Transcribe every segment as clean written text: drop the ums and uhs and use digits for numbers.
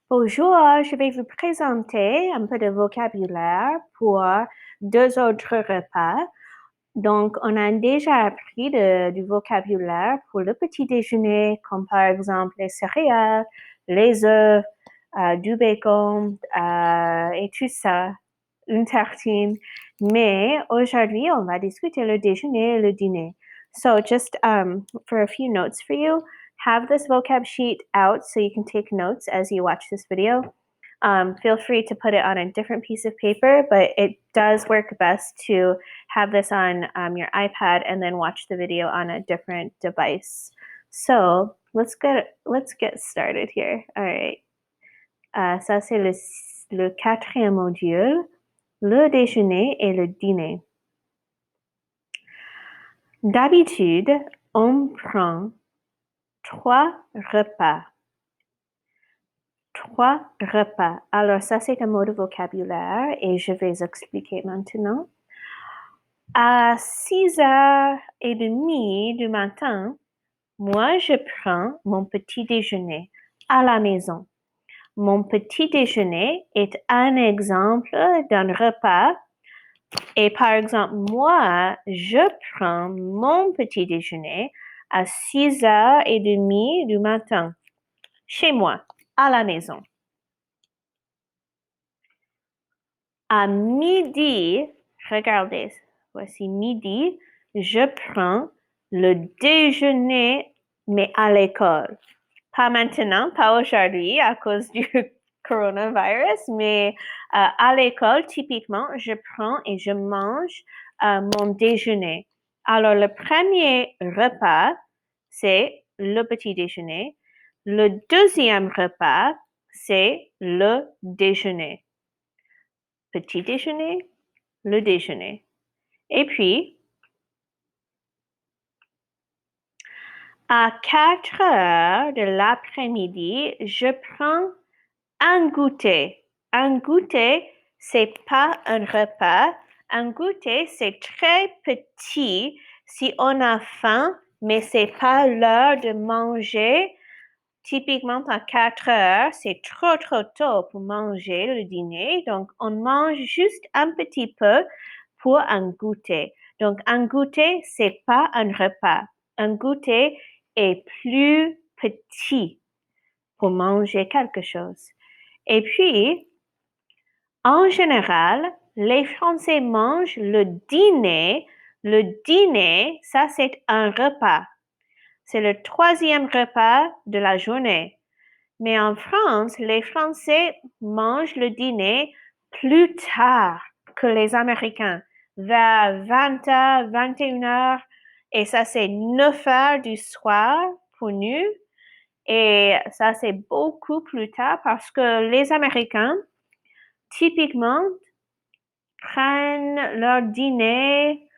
Bonjour, je vais vous présenter un peu de vocabulaire pour deux autres repas. Donc, on a déjà appris du vocabulaire pour le petit déjeuner, comme par exemple les céréales, les œufs, du bacon et tout ça, une tartine. Mais aujourd'hui, on va discuter le déjeuner et le dîner. So, just for a few notes for you, have this vocab sheet out so you can take notes as you watch this video. Feel free to put it on a different piece of paper, but it does work best to have this on your iPad and then watch the video on a different device. So let's get started here. All right. Ça c'est le quatrième module, le déjeuner et le dîner. D'habitude, on prend 3 repas. 3 repas. Alors, ça, c'est un mot de vocabulaire et je vais expliquer maintenant. À 6h30 du matin, moi, je prends mon petit déjeuner à la maison. Mon petit déjeuner est un exemple d'un repas. Et par exemple, moi, je prends mon petit déjeuner à 6h30 du matin, chez moi, à la maison. À midi, regardez, voici midi, je prends le déjeuner, mais à l'école. Pas maintenant, pas aujourd'hui à cause du coronavirus, mais à l'école, typiquement, je prends et je mange mon déjeuner. Alors, le premier repas, c'est le petit déjeuner. Le deuxième repas, c'est le déjeuner. Petit déjeuner, le déjeuner. Et puis, à 4h de l'après-midi, je prends un goûter. Un goûter, c'est pas un repas. Un goûter, c'est très petit si on a faim, mais c'est pas l'heure de manger. Typiquement, à 4h, c'est trop tôt pour manger le dîner. Donc, on mange juste un petit peu pour un goûter. Donc, un goûter, c'est pas un repas. Un goûter est plus petit pour manger quelque chose. Et puis, en général, les Français mangent le dîner. Le dîner, ça, c'est un repas. C'est le troisième repas de la journée. Mais en France, les Français mangent le dîner plus tard que les Américains, vers 20h, 21h, et ça c'est 9h du soir pour nous. Et ça c'est beaucoup plus tard parce que les Américains, typiquement, prennent leur dîner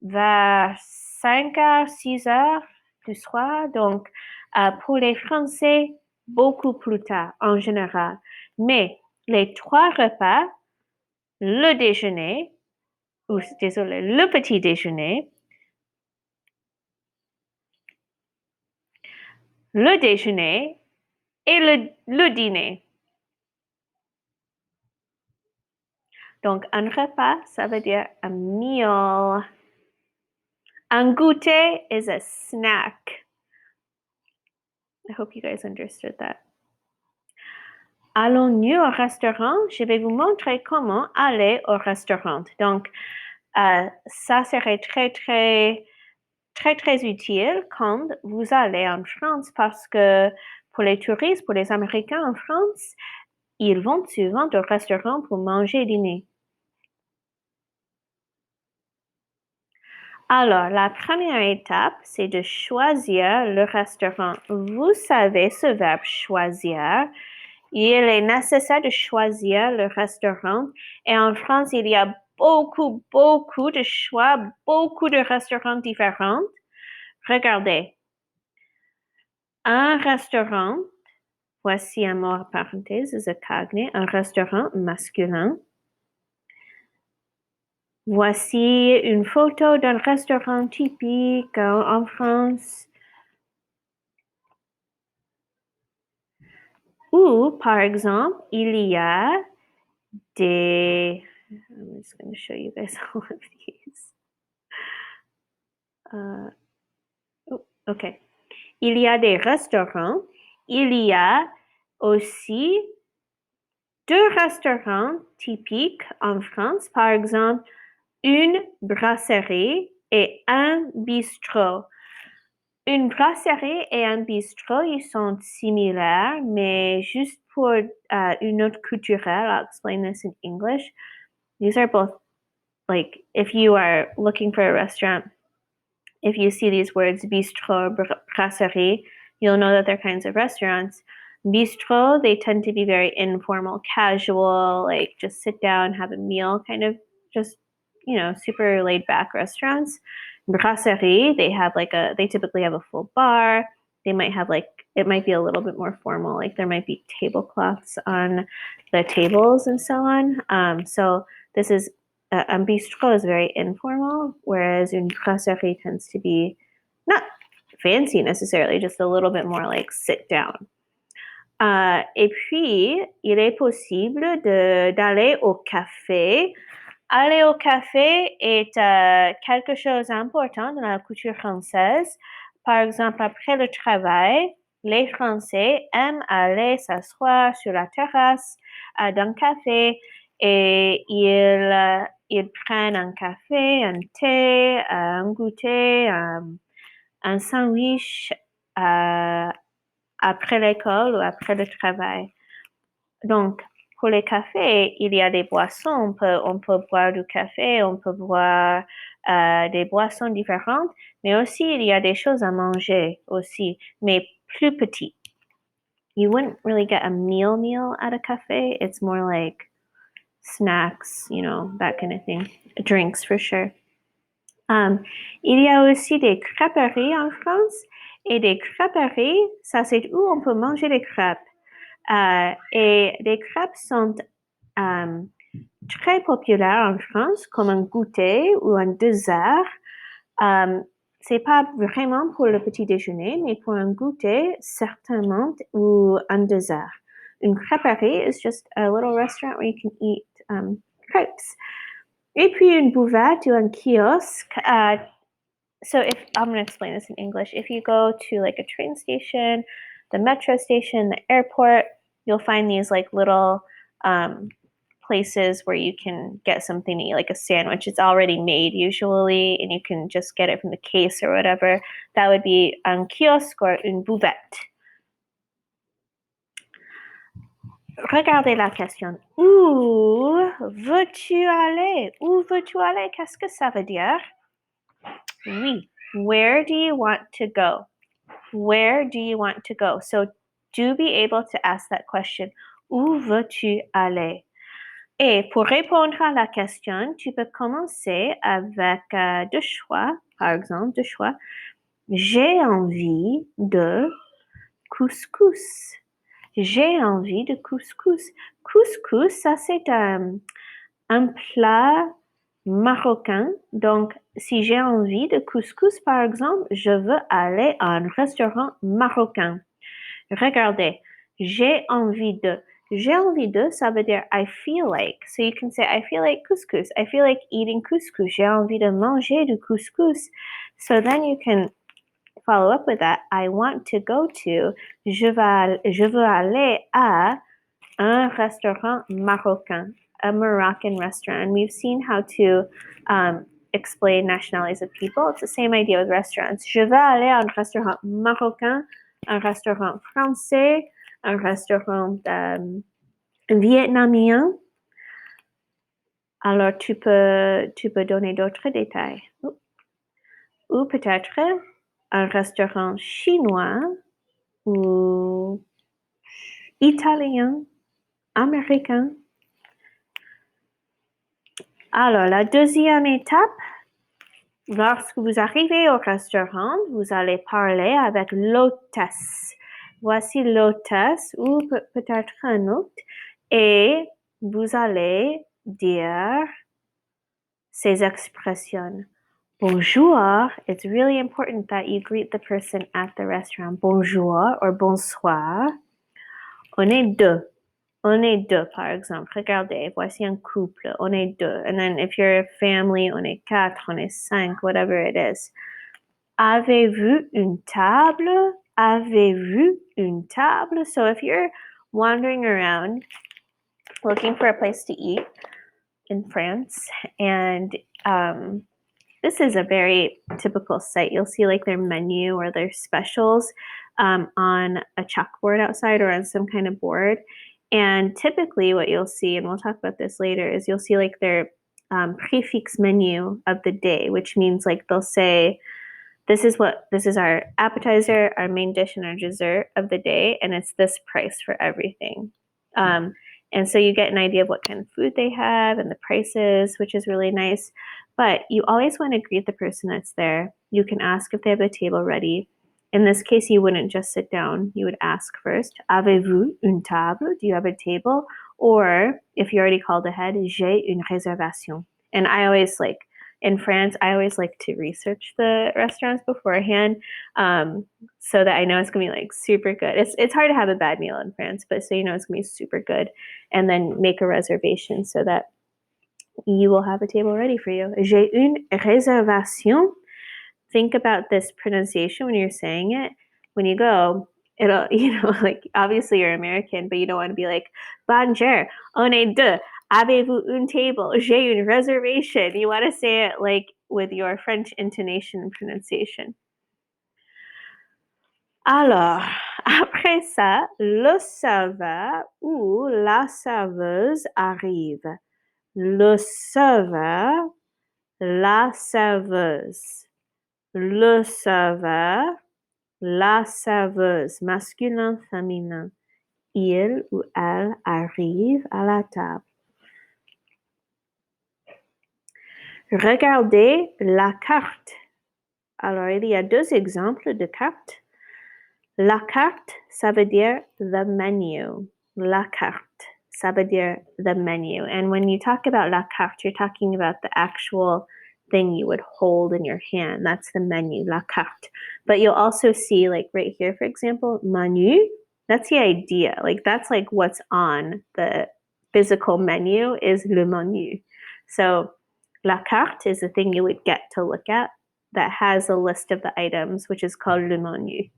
vers 5h, 6h du soir. Donc, pour les Français, beaucoup plus tard en général. Mais les 3 repas, le déjeuner, ou désolé, le petit déjeuner, le déjeuner et le dîner. Donc, un repas, ça veut dire a meal. Un goûter is a snack. I hope you guys understood that. Allons-nous au restaurant? Je vais vous montrer comment aller au restaurant. Donc, ça serait très utile quand vous allez en France parce que pour les touristes, pour les Américains en France, ils vont souvent au restaurant pour manger et dîner. Alors, la première étape, c'est de choisir le restaurant. Vous savez ce verbe choisir. Il est nécessaire de choisir le restaurant. Et en France, il y a beaucoup de choix, beaucoup de restaurants différents. Regardez. Un restaurant, voici un mot en parenthèse, un restaurant masculin. Voici une photo d'un restaurant typique en France. Ou, par exemple, il y a des... I'm just going to show you guys all of these. OK. Il y a des restaurants. Il y a aussi deux restaurants typiques en France. Par exemple, une brasserie et un bistrot. Une brasserie et un bistrot, ils sont similaires, mais juste pour une note culturelle, I'll explain this in English. These are both like if you are looking for a restaurant, if you see these words bistro, brasserie, you'll know that they're kinds of restaurants. Bistro, they tend to be very informal, casual, like just sit down, have a meal, kind of just, super laid back restaurants. Brasserie, they typically have a full bar. They might have it might be a little bit more formal, like there might be tablecloths on the tables and so on. So this is un bistrot is very informal, whereas une brasserie tends to be not fancy necessarily, just a little bit more like sit down. Et puis, il est possible d'aller au café. Aller au café est quelque chose d'important dans la culture française. Par exemple, après le travail, les Français aiment aller s'asseoir sur la terrasse d'un café et ils prennent un café, un thé, un goûter, un sandwich après l'école ou après le travail. Donc, pour les cafés, il y a des boissons. On peut boire du café, on peut boire des boissons différentes, mais aussi il y a des choses à manger aussi, mais plus petites. You wouldn't really get a meal at a cafe. It's more like snacks, that kind of thing. Drinks for sure. Il y a aussi des crêperies en France. Et des crêperies, ça c'est où on peut manger des crêpes. Et les crêpes sont très populaires en France comme un goûter ou un dessert. C'est pas vraiment pour le petit déjeuner, mais pour un goûter, certainement, ou un dessert. Une crêperie is just a little restaurant where you can eat crepes. Et puis une buvette ou un kiosque. So if I'm going to explain this in English, if you go to like a train station, the metro station, the airport, you'll find these like little places where you can get something to eat, like a sandwich. It's already made usually, and you can just get it from the case or whatever. That would be un kiosque or une buvette. Regardez la question. Où veux-tu aller? Où veux-tu aller? Qu'est-ce que ça veut dire? Oui. Where do you want to go? Where do you want to go? So do be able to ask that question. Où veux-tu aller? Et pour répondre à la question, tu peux commencer avec deux choix. Par exemple, deux choix. J'ai envie de couscous. J'ai envie de couscous. Couscous, ça c'est un plat marocain. Donc, si j'ai envie de couscous, par exemple, je veux aller à un restaurant marocain. Regardez, j'ai envie de. J'ai envie de, ça veut dire I feel like. So you can say I feel like couscous. I feel like eating couscous. J'ai envie de manger du couscous. So then you can follow up with that. I want to go to. Je veux aller à un restaurant marocain, a Moroccan restaurant. And we've seen how to explain nationalities of people. It's the same idea with restaurants. Je veux aller à un restaurant marocain, un restaurant français, un restaurant vietnamien. Alors, tu peux donner d'autres détails. Ou peut-être un restaurant chinois ou italien, américain. Alors, la deuxième étape, lorsque vous arrivez au restaurant, vous allez parler avec l'hôtesse. Voici l'hôtesse ou peut-être un hôte et vous allez dire ces expressions. Bonjour, it's really important that you greet the person at the restaurant. Bonjour or bonsoir. On est deux. On est deux, par exemple. Regardez, voici un couple. On est deux. And then if you're a family, on est quatre, on est cinq, whatever it is. Avez-vous une table? Avez-vous une table? So if you're wandering around looking for a place to eat in France, and this is a very typical site. You'll see like their menu or their specials on a chalkboard outside or on some kind of board. And typically, what you'll see, and we'll talk about this later, is you'll see like their prefix menu of the day, which means like they'll say, this is our appetizer, our main dish, and our dessert of the day, and it's this price for everything. And so you get an idea of what kind of food they have and the prices, which is really nice. But you always want to greet the person that's there. You can ask if they have the table ready. In this case, you wouldn't just sit down. You would ask first, avez-vous une table? Do you have a table? Or if you already called ahead, j'ai une réservation. And I always like, in France, I always like to research the restaurants beforehand so that I know it's gonna be like super good. It's hard to have a bad meal in France, but so you know it's gonna be super good, and then make a reservation so that you will have a table ready for you. J'ai une réservation. Think about this pronunciation when you're saying it. When you go, it'll, like obviously you're American, but you don't want to be like, bonjour, on est deux, avez-vous une table, j'ai une réservation. You want to say it like with your French intonation and pronunciation. Alors, après ça, le serveur ou la serveuse arrive. Le serveur, la serveuse. Le serveur, la serveuse, masculin, féminin. Il ou elle arrive à la table. Regardez la carte. Alors, il y a deux exemples de cartes. La carte, ça veut dire the menu. La carte, ça veut dire the menu. And when you talk about la carte, you're talking about the actual thing you would hold in your hand. That's the menu, la carte. But you'll also see, like right here, for example, menu. That's the idea. Like that's like what's on the physical menu is le menu. So la carte is the thing you would get to look at that has a list of the items, which is called le menu.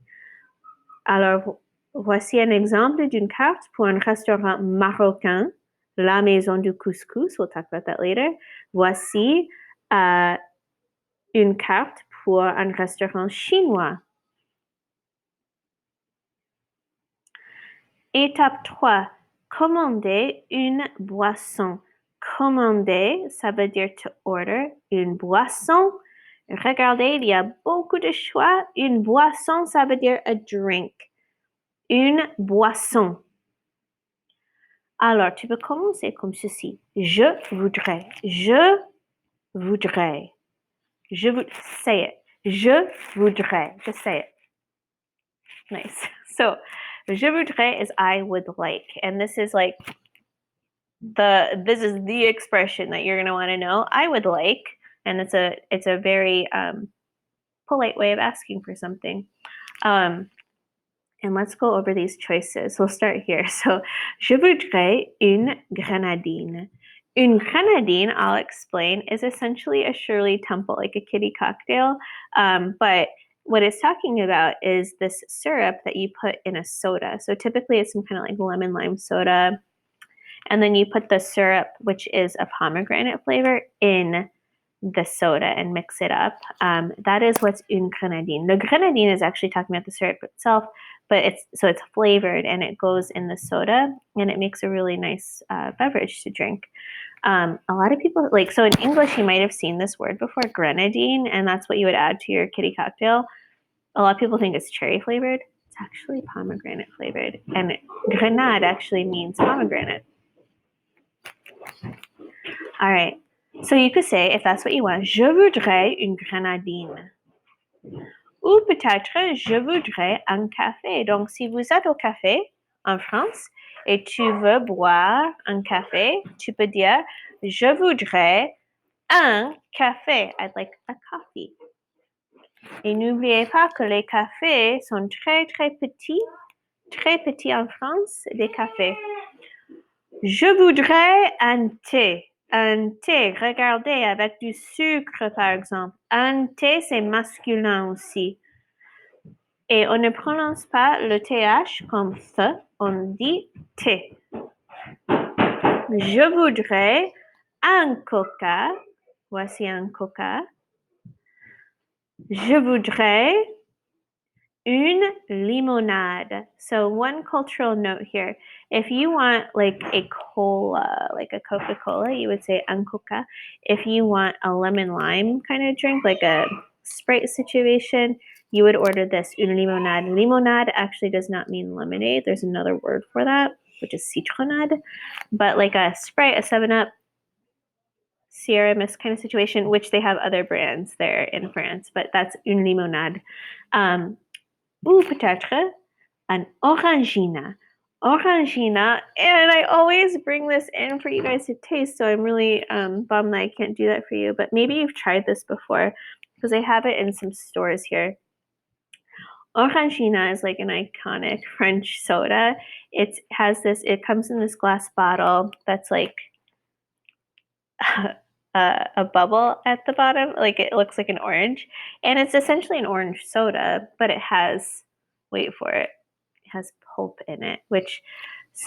Alors, voici un exemple d'une carte pour un restaurant marocain, la maison du couscous. We'll talk about that later. Voici une carte pour un restaurant chinois. Étape 3. Commander une boisson. Commander, ça veut dire to order. Une boisson. Regardez, il y a beaucoup de choix. Une boisson, ça veut dire a drink. Une boisson. Alors, tu peux commencer comme ceci. Je voudrais. Je voudrais. Say it. Je voudrais. Just say it. Nice. So, je voudrais is I would like. And this is like this is the expression that you're going to want to know. I would like. And it's a very polite way of asking for something. And let's go over these choices. We'll start here. So, je voudrais une grenadine. Une grenadine, I'll explain, is essentially a Shirley Temple, like a kitty cocktail. But what it's talking about is this syrup that you put in a soda. So typically it's some kind of like lemon lime soda. And then you put the syrup, which is a pomegranate flavor, in the soda and mix it up. That is what's une grenadine. The grenadine is actually talking about the syrup itself, but it's flavored and it goes in the soda and it makes a really nice beverage to drink. A lot of people so in English you might have seen this word before, grenadine, and that's what you would add to your kitty cocktail. A lot of people think it's cherry flavored. It's actually pomegranate flavored, and grenade actually means pomegranate. All right. So you could say, if that's what you want, je voudrais une grenadine. Ou peut-être, je voudrais un café. Donc, si vous êtes au café en France et tu veux boire un café, tu peux dire, je voudrais un café. I'd like a coffee. Et n'oubliez pas que les cafés sont très, très petits très petit en France, des cafés. Je voudrais un thé. Un thé, regardez, avec du sucre, par exemple. Un thé, c'est masculin aussi. Et on ne prononce pas le TH comme th, on dit thé. Je voudrais un coca. Voici un coca. Je voudrais une limonade. So one cultural note here. If you want like a cola, like a Coca-Cola, you would say un coca. If you want a lemon lime kind of drink, like a Sprite situation, you would order this, une limonade. Limonade actually does not mean lemonade. There's another word for that, which is citronade. But like a Sprite, a 7-Up, Sierra Mist kind of situation, which they have other brands there in France, but that's une limonade. Ou peut-être an orangina. Orangina, and I always bring this in for you guys to taste, so I'm really bummed that I can't do that for you, but maybe you've tried this before because I have it in some stores here. Orangina is like an iconic French soda. It comes in this glass bottle that's like a bubble at the bottom, like it looks like an orange, and it's essentially an orange soda, but it has, wait for it, it has pulp in it, which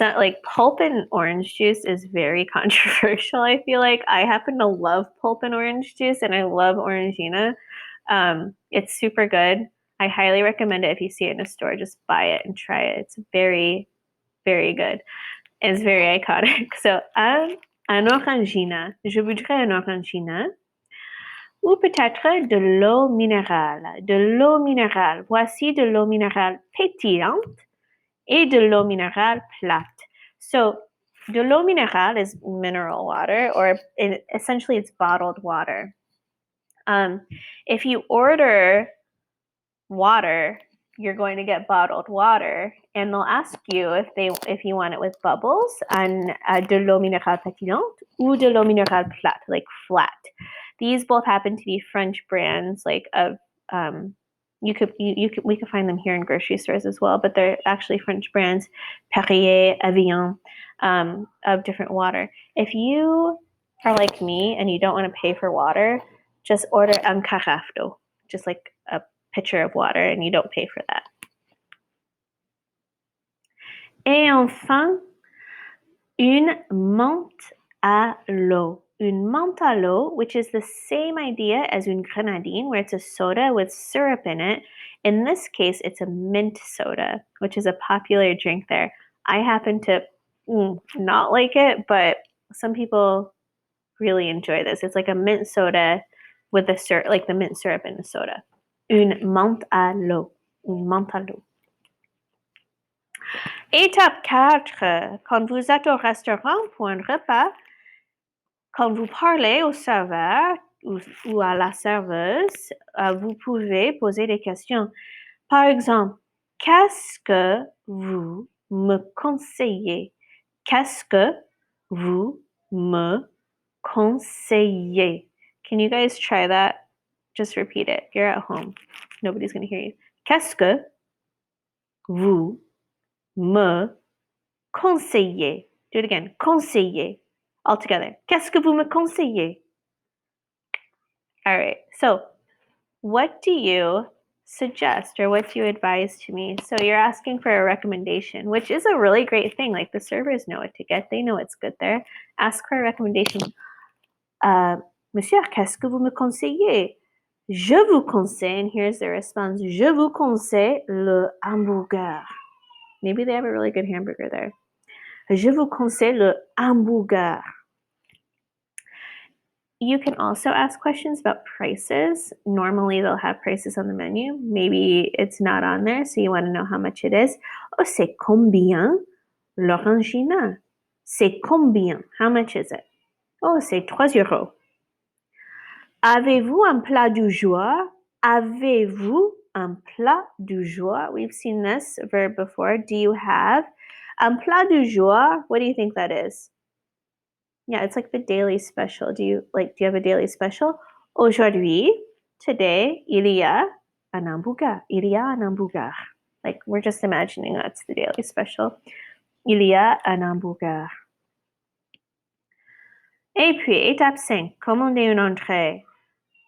like pulp in orange juice is very controversial. I feel like I happen to love pulp in orange juice, and I love Orangina. It's super good. I highly recommend it. If you see it in a store, just buy it and try it. It's very, very good. It's very iconic. So un orangina. Je voudrais un orangina. Ou peut-être de l'eau minérale. De l'eau minérale. Voici de l'eau minérale pétillante et de l'eau minérale plate. So, de l'eau minérale is mineral water, or essentially it's bottled water. If you order water, you're going to get bottled water, and they'll ask you if you want it with bubbles, and de l'eau minérale pétillante ou de l'eau minérale plate, like flat. These both happen to be French brands, like of we could find them here in grocery stores as well, but they're actually French brands, Perrier, Evian, of different water. If you are like me and you don't want to pay for water, just order un carafe d'eau, just like a pitcher of water, and you don't pay for that. Et enfin, une menthe à l'eau. Une menthe à l'eau, which is the same idea as une grenadine, where it's a soda with syrup in it. In this case, it's a mint soda, which is a popular drink there. I happen to not like it, but some people really enjoy this. It's like a mint soda with the syrup, like the mint syrup in the soda. Une menthe à l'eau. Une menthe à l'eau. Étape 4. Quand vous êtes au restaurant pour un repas, quand vous parlez au serveur ou à la serveuse, vous pouvez poser des questions. Par exemple, qu'est-ce que vous me conseillez? Qu'est-ce que vous me conseillez? Can you guys try that? Just repeat it. You're at home. Nobody's going to hear you. Qu'est-ce que vous me conseillez? Do it again. Conseiller. All together. Qu'est-ce que vous me conseillez? All right. So, what do you suggest or what do you advise to me? So, you're asking for a recommendation, which is a really great thing. Like the servers know what to get, they know it's good there. Ask for a recommendation. Monsieur, qu'est-ce que vous me conseillez? Je vous conseille, and here's the response. Je vous conseille le hamburger. Maybe they have a really good hamburger there. Je vous conseille le hamburger. You can also ask questions about prices. Normally, they'll have prices on the menu. Maybe it's not on there, so you want to know how much it is. Oh, c'est combien l'orangina? C'est combien? How much is it? Oh, c'est 3 euros. Avez-vous un plat du jour? Avez-vous un plat du jour? We've seen this verb before. Do you have un plat du jour? What do you think that is? Yeah, it's like the daily special. Do you have a daily special? Aujourd'hui, today, il y a un hamburger. Il y a un hamburger. Like, we're just imagining that's the daily special. Il y a un hamburger. Et puis, étape 5, commander une entrée.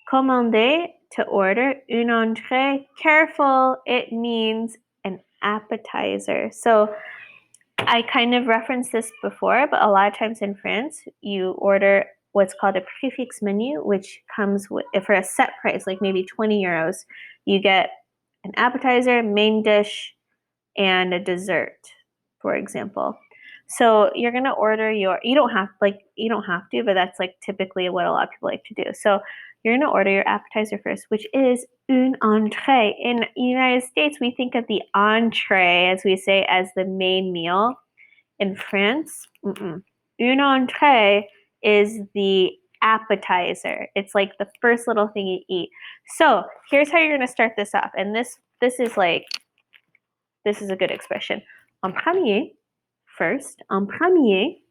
Commander, to order, une entrée. Careful, it means an appetizer. So I kind of referenced this before, but a lot of times in France, you order what's called a prefix menu, which comes with, for a set price, like maybe 20 euros, you get an appetizer, main dish, and a dessert, for example. So you're gonna order you don't have to, but that's like typically what a lot of people like to do. So you're gonna order your appetizer first, which is une entrée. In the United States, we think of the entree, as we say, as the main meal. In France, une entrée is the appetizer. It's like the first little thing you eat. So here's how you're gonna start this off, and this is a good expression. En premier, first, en premier,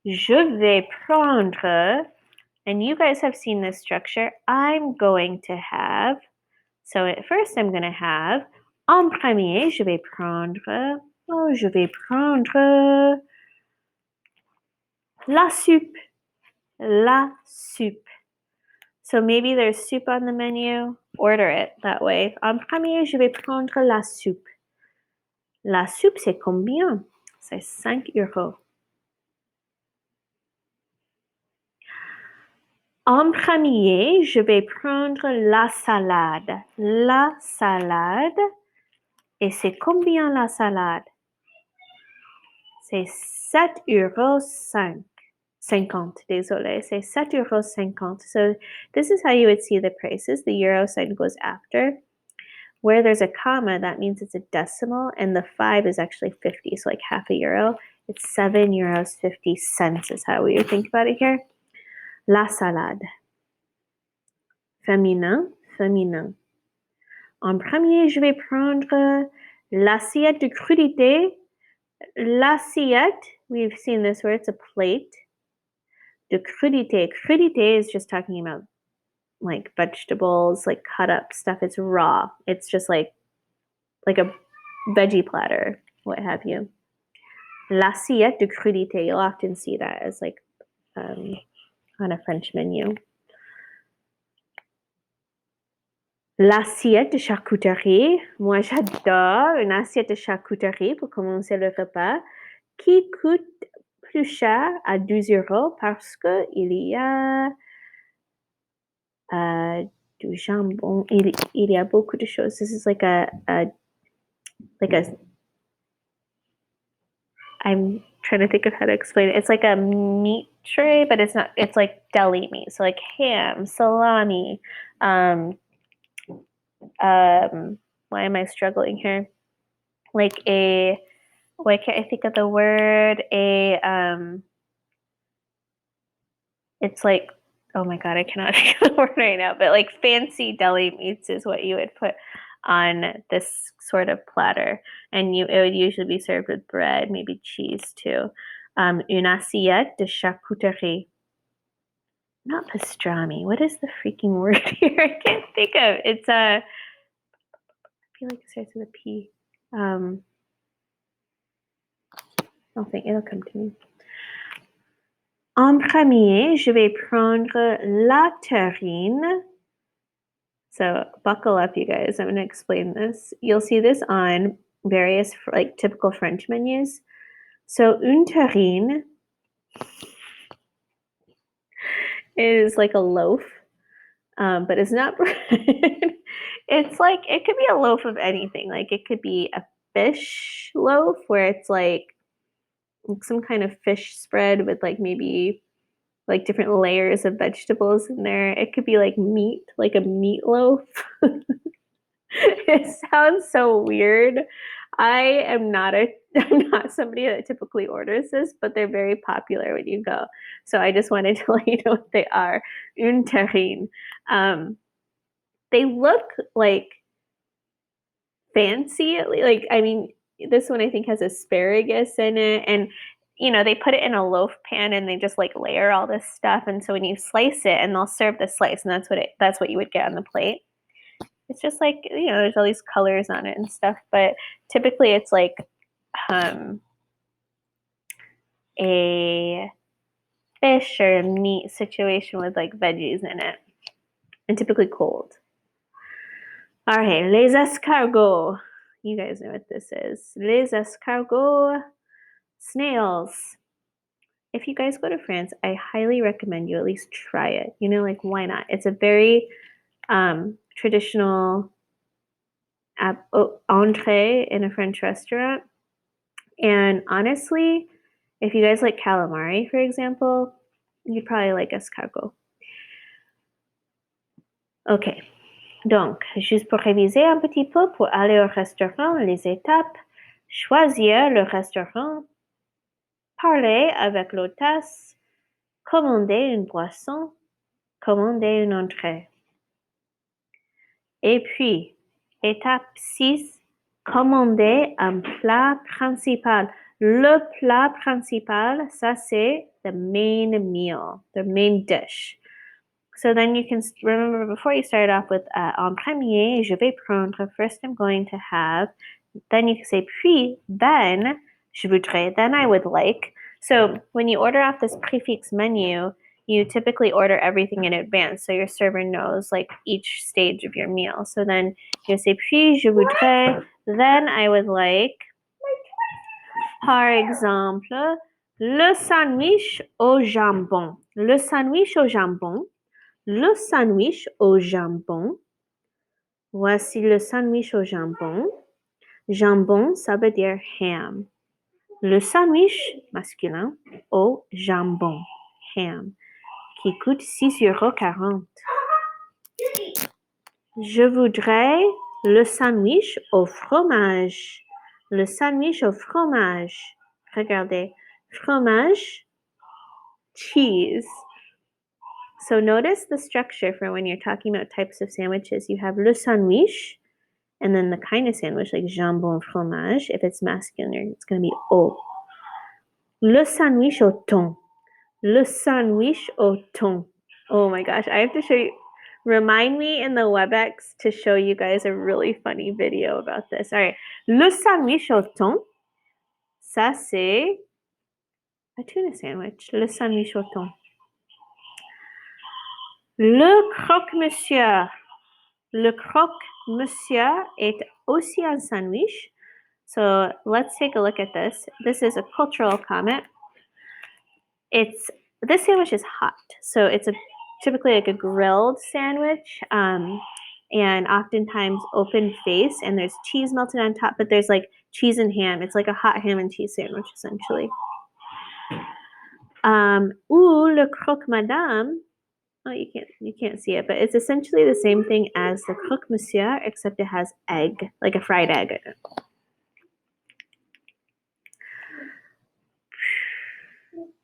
je vais prendre, and you guys have seen this structure, I'm going to have. So at first I'm going to have, en premier, je vais prendre la soupe. La soupe. So maybe there's soup on the menu, order it that way. En premier, je vais prendre la soupe. La soupe, c'est combien? C'est 5 euros. En premier, je vais prendre la salade. La salade. Et c'est combien la salade? C'est 7 euros 50. Désolé, c'est 7 euros 50. So this is how you would see the prices. The euro sign goes after. Where there's a comma, that means it's a decimal, and the 5 is actually 50, so like half a euro. It's 7 euros 50 cents is how we would think about it here. La salade. Féminin, féminin. En premier, je vais prendre l'assiette de crudité. L'assiette, we've seen this where it's a plate. De crudité. Crudité is just talking about like vegetables, like cut up stuff. It's raw. It's just like a veggie platter, what have you. L'assiette de crudité. You'll often see that as like on a French menu. L'assiette de charcuterie. Moi, j'adore une assiette de charcuterie pour commencer le repas qui coûte plus cher à 12 euros parce qu'il y a du jambon. Il y a beaucoup de choses. This is like a I'm trying to think of how to explain it. It's like a meat tray, but it's not. It's like deli meat. So like ham, salami. Why am I struggling here? Like why can't I think of the word? It's like, oh my God, I cannot think of the word right now, but like fancy deli meats is what you would put on this sort of platter. And it would usually be served with bread, maybe cheese too. Une assiette de charcuterie. Not pastrami. What is the freaking word here? I can't think of. It's I feel like it starts with a P. I'll think it'll come to me. En premier, je vais prendre la terrine. So buckle up, you guys. I'm going to explain this. You'll see this on various like typical French menus. So une terrine is like a loaf, but it's not bread. It's like, it could be a loaf of anything. Like it could be a fish loaf where it's like some kind of fish spread with like maybe like different layers of vegetables in there. It could be like meat, like a meatloaf. It sounds so weird. I'm not somebody that typically orders this, but they're very popular when you go. So I just wanted to let you know what they are. Une terrine. They look like fancy, like, I mean, this one I think has asparagus in it, and they put it in a loaf pan and they just like layer all this stuff, and so when you slice it, and they'll serve the slice, and that's what you would get on the plate. It's just like, there's all these colors on it and stuff, but typically it's like a fish or a meat situation with like veggies in it, and typically cold. All right, les escargots. You guys know what this is. Les escargots, snails. If you guys go to France, I highly recommend you at least try it. Like, why not? It's a very traditional entree in a French restaurant. And honestly, if you guys like calamari, for example, you'd probably like escargot. Ok. Donc, juste pour réviser un petit peu, pour aller au restaurant, les étapes, choisir le restaurant, parler avec l'hôtesse, commander une boisson, commander une entrée. Et puis, étape 6, commander un plat principal. Le plat principal, ça c'est the main meal, the main dish. So then you can remember before you start off with en premier, je vais prendre, first I'm going to have, then you can say puis, then, je voudrais, then I would like. So when you order off this prefix menu, you typically order everything in advance, so your server knows like each stage of your meal. So then you say puis, je voudrais, then I would like, par exemple, le sandwich au jambon. Le sandwich au jambon. Le sandwich au jambon. Voici le sandwich au jambon. Jambon, ça veut dire ham. Le sandwich masculin au jambon, ham, qui coûte 6,40 €. Je voudrais le sandwich au fromage. Le sandwich au fromage. Regardez, fromage, cheese. So notice the structure for when you're talking about types of sandwiches. You have le sandwich, and then the kind of sandwich like jambon fromage. If it's masculine, it's going to be au. Le sandwich au thon. Le sandwich au thon. Oh my gosh, I have to show you. Remind me in the WebEx to show you guys a really funny video about this. All right. Le sandwich au thon. Ça, c'est a tuna sandwich. Le sandwich au thon. Le croque-monsieur. Le croque-monsieur est aussi un sandwich. So let's take a look at this. This is a cultural comment. This sandwich is hot. So it's typically like a grilled sandwich, and oftentimes open face, and there's cheese melted on top, but there's like cheese and ham. It's like a hot ham and cheese sandwich, essentially. Ou le croque-madame. Oh, you can't see it, but it's essentially the same thing as the croque-monsieur, except it has egg, like a fried egg in it.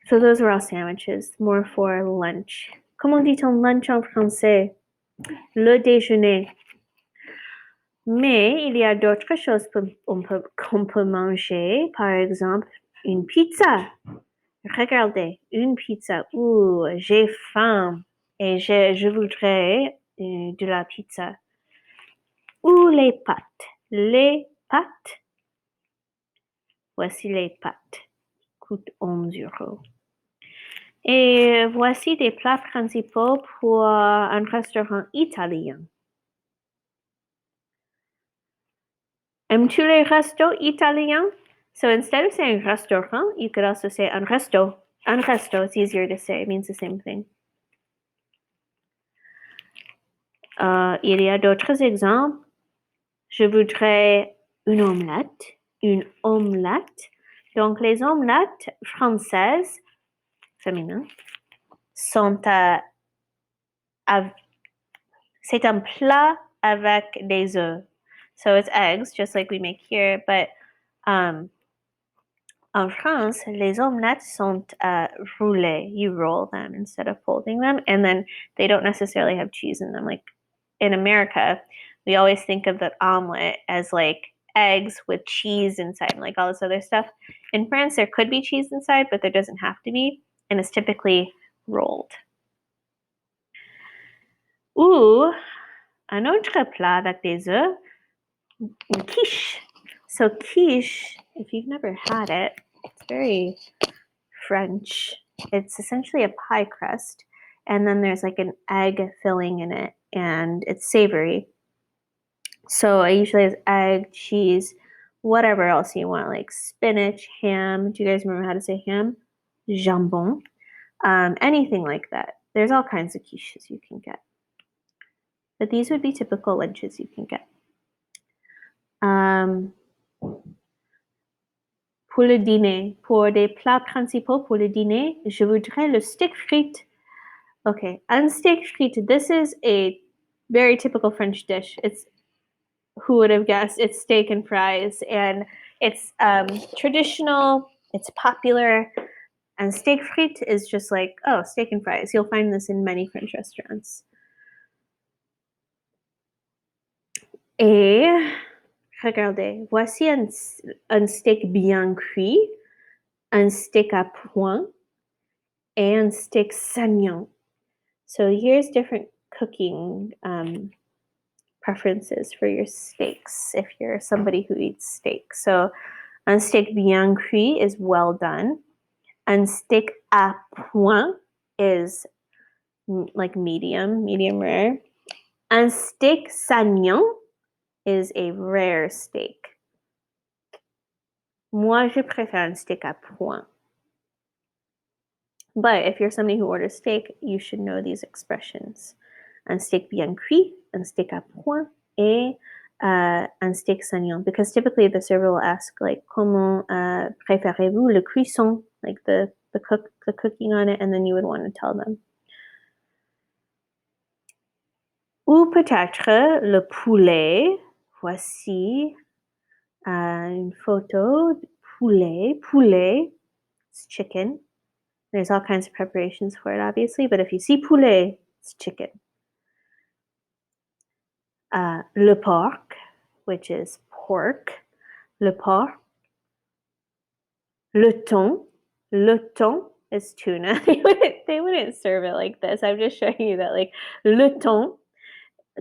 So those are all sandwiches, more for lunch. Comment dit-on lunch en français? Le déjeuner. Mais il y a d'autres choses qu'on peut manger, par exemple une pizza. Regardez, une pizza. Ouh, j'ai faim et je voudrais de la pizza. Ou les pâtes. Les pâtes. Voici les pâtes. Coûtent 11 €. Et voici des plats principaux pour un restaurant italien. Aimes-tu les restos italiens? So instead of saying restaurant, you could also say un resto. Un resto, it's easier to say. It means the same thing. Il y a d'autres exemples. Je voudrais une omelette. Une omelette. Donc, les omelettes françaises, féminines, sont c'est un plat avec des œufs. So it's eggs, just like we make here, but en France, les omelettes sont roulées. You roll them instead of folding them, and then they don't necessarily have cheese in them. Like in America, we always think of the omelet as like eggs with cheese inside and like all this other stuff. In France, there could be cheese inside, but there doesn't have to be, and it's typically rolled. Ou Un autre plat avec des œufs, une quiche. So quiche, if you've never had it, it's very French. It's essentially a pie crust, and then there's like an egg filling in it, and it's savory. So I usually have egg, cheese, whatever else you want, like spinach, ham. Do you guys remember how to say ham? Jambon. Anything like that. There's all kinds of quiches you can get. But these would be typical lunches you can get. Pour le dîner, pour des plats principaux pour le dîner, je voudrais le steak frites. Okay, un steak frites. This is a very typical French dish. It's, who would have guessed? It's steak and fries, and it's traditional. It's popular, and steak frites is just like, oh, steak and fries. You'll find this in many French restaurants. Et regardez, voici un steak bien cuit, un steak à point, et un steak saignant. So here's different cooking preferences for your steaks if you're somebody who eats steak. So un steak bien cuit is well done. Un steak à point is like medium rare. Un steak saignant is a rare steak. Moi, je préfère un steak à point. But if you're somebody who orders steak, you should know these expressions. Un steak bien cuit, un steak à point, et un steak saignant. Because typically the server will ask, like, comment préférez-vous le cuisson? Like the cooking on it, and then you would want to tell them. Ou peut-être le poulet. Voici une photo de poulet. Poulet, it's chicken. There's all kinds of preparations for it, obviously, but if you see poulet, it's chicken. Le porc, which is pork. Le porc. Le thon. Le thon is tuna. They wouldn't serve it like this. I'm just showing you that, like, le thon,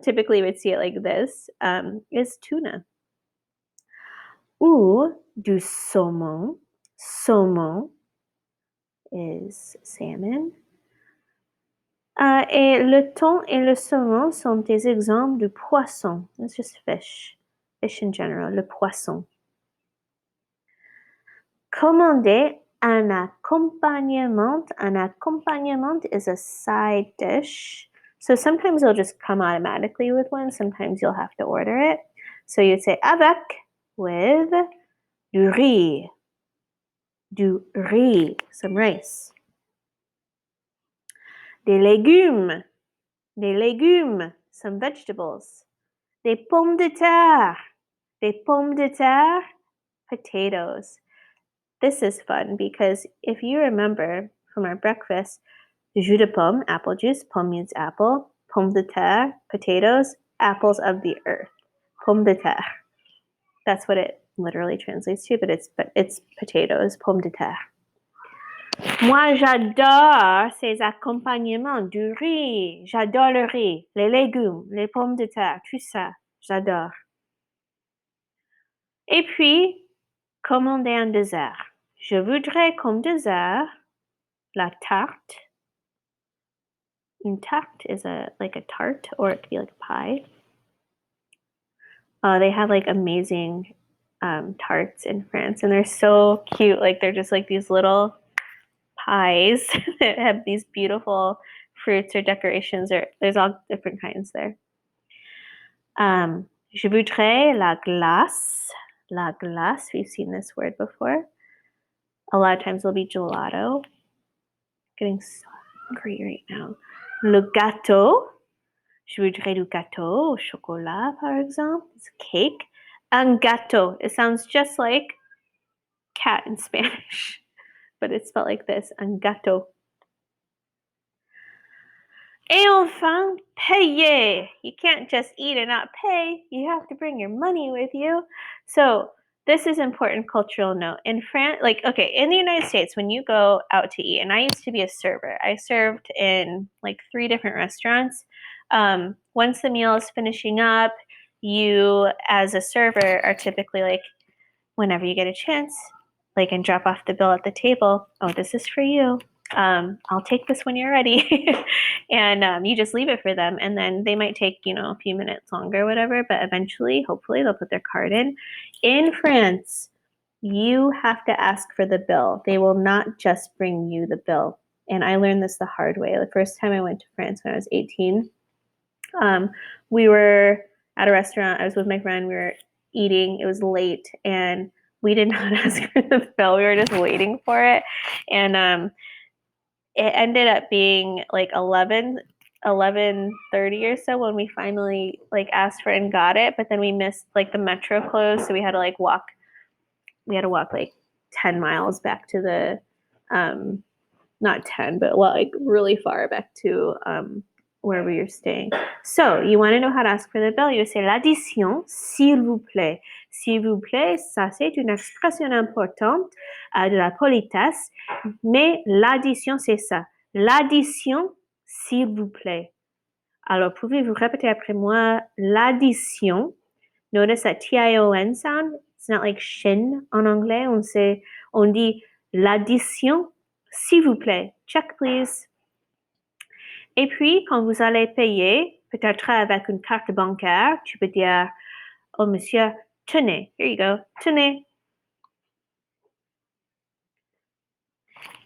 typically we'd see it like this, is tuna. Ou du saumon. Saumon is salmon. Et le thon et le saumon sont des exemples de poisson. It's just fish. Fish in general, le poisson. Commander un accompagnement. Un accompagnement is a side dish. So sometimes it'll just come automatically with one. Sometimes you'll have to order it. So you'd say avec, with, du riz. Du riz, some rice. Des légumes. Des légumes, some vegetables. Des pommes de terre. Des pommes de terre, potatoes. This is fun because if you remember from our breakfast, jus de pomme, apple juice, pomme means apple, pommes de terre, potatoes, apples of the earth. Pommes de terre. That's what it literally translates to, but it's potatoes, pommes de terre. Moi, j'adore ces accompagnements du riz. J'adore le riz, les légumes, les pommes de terre, tout ça. J'adore. Et puis, commander un dessert. Je voudrais comme dessert la tarte. Une tarte is like a tart, or it could be like a pie. They have like amazing tarts in France, and they're so cute. Like they're just like these little pies that have these beautiful fruits or decorations, or there's all different kinds there. Je voudrais la glace. La glace, we've seen this word before. A lot of times it'll be gelato. Getting so hungry right now. Le gâteau. Je voudrais du gâteau au chocolat, par exemple. It's a cake. Un gâteau. It sounds just like cat in Spanish, but it's spelled like this. Un gâteau. Et enfin, payer. You can't just eat and not pay. You have to bring your money with you. So this is important cultural note. In France, like, okay, in the United States, when you go out to eat, and I used to be a server. I served in like 3 different restaurants. Once the meal is finishing up, you, as a server, are typically like, whenever you get a chance, like, and drop off the bill at the table. Oh, this is for you. I'll take this when you're ready. And you just leave it for them. And then they might take, a few minutes longer, whatever, but eventually, hopefully, they'll put their card in. In France, you have to ask for the bill. They will not just bring you the bill. And I learned this the hard way. The first time I went to France when I was 18, we were at a restaurant. I was with my friend. We were eating. It was late, and we did not ask for the bill. We were just waiting for it, and it ended up being like 11:30 or so when we finally like asked for it and got it. But then we missed like the metro closed, so we had to like walk. We had to walk like 10 miles back to the not 10, but like really far back to where we were staying. So you want to know how to ask for the bill. You say l'addition, s'il vous plaît. S'il vous plaît, ça c'est une expression importante de la politesse, mais l'addition c'est ça. L'addition, s'il vous plaît. Alors pouvez-vous répéter après moi l'addition? Notice that T-I-O-N sound. It's not like shin en anglais. On dit l'addition, s'il vous plaît. Check, please. Et puis, quand vous allez payer, peut-être avec une carte bancaire, tu peux dire, oh monsieur, tenez. Here you go. Tenez.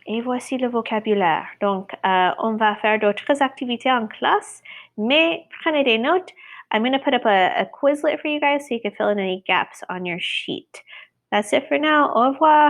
Et voici le vocabulaire. Donc, on va faire d'autres activités en classe, mais prenez des notes. I'm going to put up a Quizlet for you guys so you can fill in any gaps on your sheet. That's it for now. Au revoir.